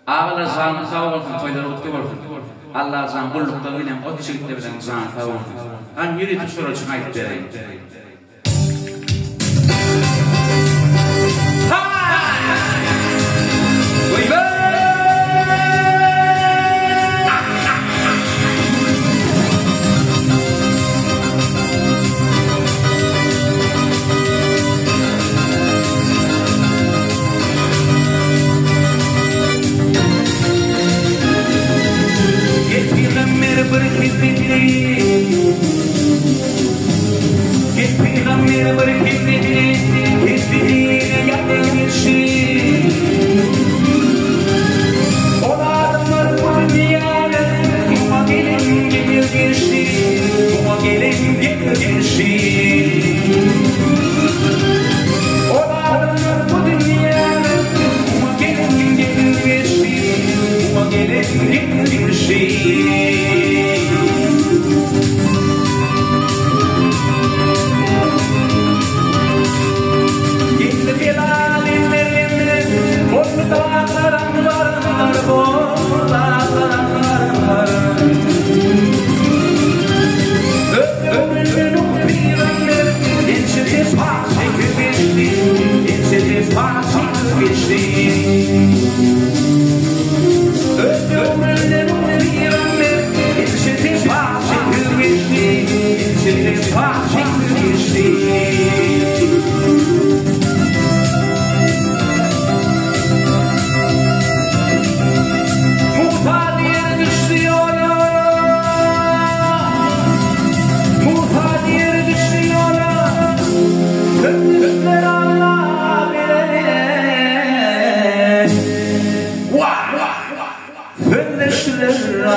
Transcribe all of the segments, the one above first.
Ağla zanı sağ olsun, faydalı olsun. Allah zan bullukta bilen, o kişilikte bilen zan sağ olsun. Han yürü tuşur için ayıp vereyim.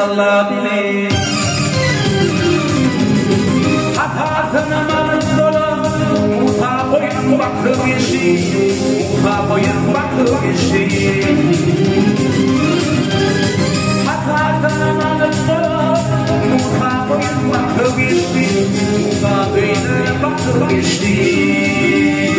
Allah bilir. Hatasına manzara, Musa boyun baktı geçti, Musa boyun baktı geçti. Hatasına manzara, Musa boyun baktı geçti, Musa boyun baktı geçti.